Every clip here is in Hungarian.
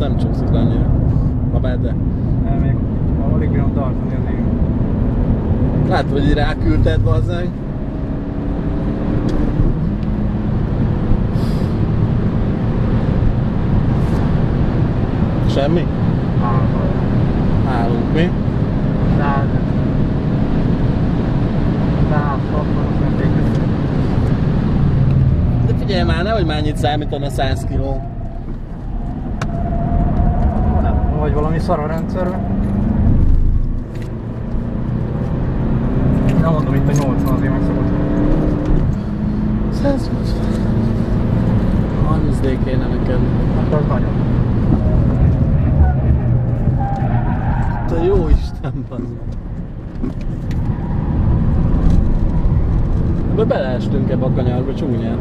nem csúszik annyira. Habár de. Még alig bírom tartani az én. Látod, hogy így ráküldted, bazzeg. Semmi? Állunk mi? De figyelj már, nehogy már annyit számítana 100 kiló. Vagy valami szar a rendszerben. Nem mondom, itt a 80 azért megszokott. 180. 30D kéne nekem. Hát az nagyon. Te jó Isten, bazd. Ebbe beleestünk ebbe a kanyarba csúnyát.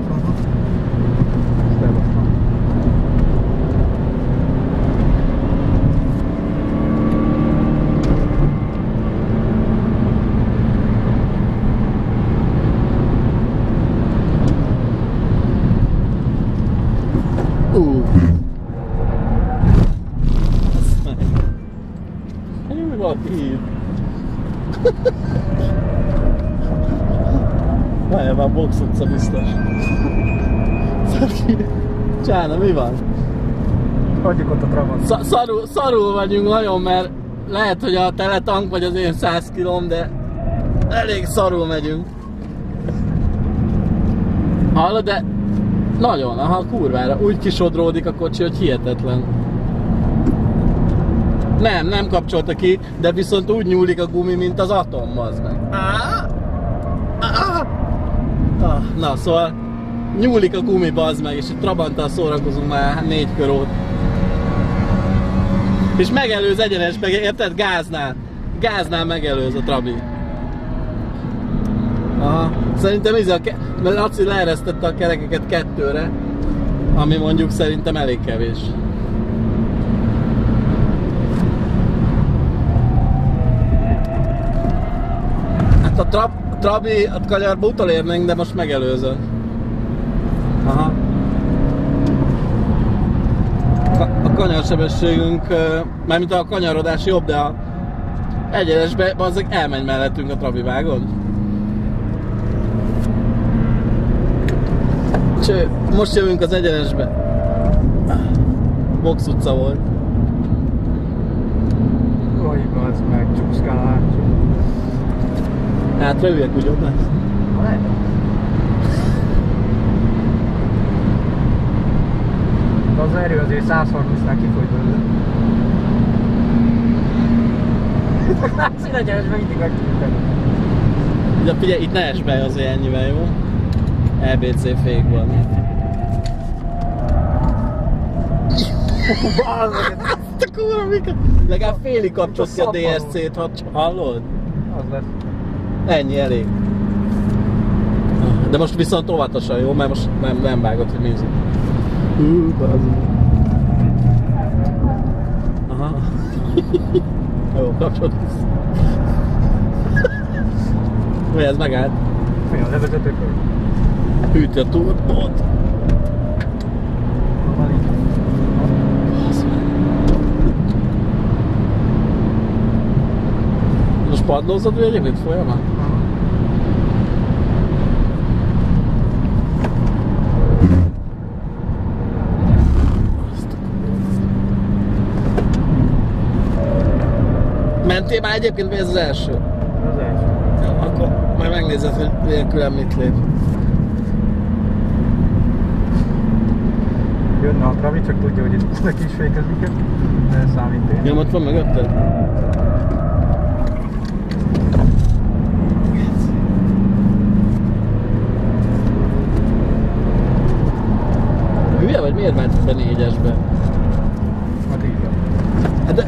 Mi valaki hív? Várjál már, Box utca biztos. Csána, mi van? Hagyjuk ott a Trabant. Szarul vagyunk nagyon, mert lehet, hogy a teletank vagy az én 100 kilóm, de elég szarul megyünk. Hallod, de nagyon, aha, kurvára. Úgy kisodródik a kocsi, hogy hihetetlen. Nem kapcsolta ki, de viszont úgy nyúlik a gumi, mint az atom, az meg. Na, szóval nyúlik a gumi, bazd meg, és itt Trabanttal szórakozunk már 4 kör óta. És megelőz egyenesbe, érted? Gáznál megelőz a Trabi. Aha, szerintem mert Laci leeresztette a kerekeket 2-re, ami mondjuk szerintem elég kevés. Hát a Trabi a kanyarba utolérnénk, de most megelőzön. Aha. A kanyarsebességünk, mármint a kanyarodás jobb, de a egyenesbe bazzeg elmegy mellettünk a Trabi, vágod? Most jövünk az egyenesbe. Box utca volt. Oj, az meg csúszkál a hátsó. Hátra üljek, úgy jobb lesz? Lehet. De az erő azért 130-nál kifogy belőle. Színegyenesben mindig megtűntem. De figyelj, itt ne esd be azért ennyivel, jó? EBC fék van. Te kurva, mikor? Legalább félig kapcsolt ki a DSC-t, hallod? Az lesz. Ennyi, elég. De most viszont óvatosan, jó? Mert most nem vágod, hogy nézzük. Aha. Jó, kapcsolt vissza. Mi ez megállt? Mi a levezetőkör? Hűti a turbót. Most padlózod végig itt folyamán? Mentél már egyébként, vagy ez az első? Az első. Ja, akkor majd megnézed, hogy nélkülem mit lép. Jönne a Travi, csak tudja, hogy itt a kis fékezőket, de számít én. Ja, ott van mögötted? Hülye vagy? Miért ment be 4-esbe? Hát így van. Hát de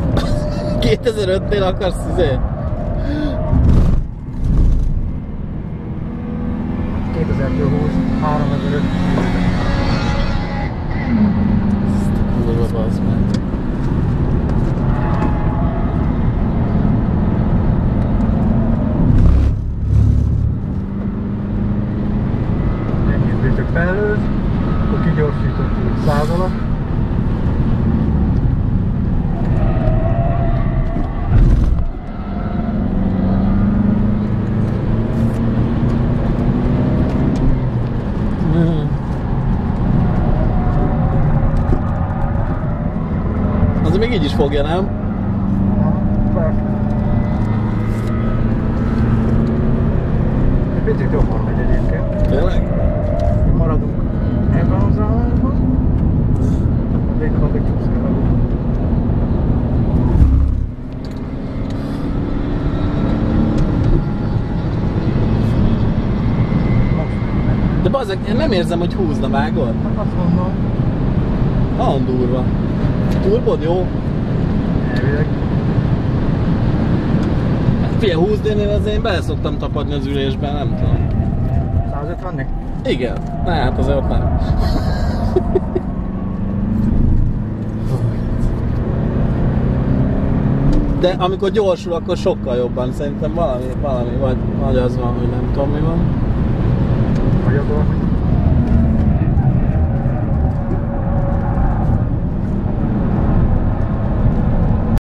2005-nél akarsz izé? 2020, 3005. Ezt a kurva bazd meg. Ennyit csak felelőz, akkor kigyorsított 100 alatt. Az még így is fogja, nem? Egy picit jobban megy egyébként. Tényleg? Maradunk ebben az állásban. Addig tudsz maradunk. De bazzeg, én nem érzem, hogy húzna, vágod? Hát azt mondom. Nagyon durva. Turbod jó? Elvileg. Figyelj, 20D-nél azért én bele szoktam tapadni az ülésben, nem tudom. 150-nek? Igen. Ne, hát azért ott nem. De amikor gyorsul, akkor sokkal jobban. Szerintem valami vagy az van, hogy nem tudom mi van. Vagy abban, hogy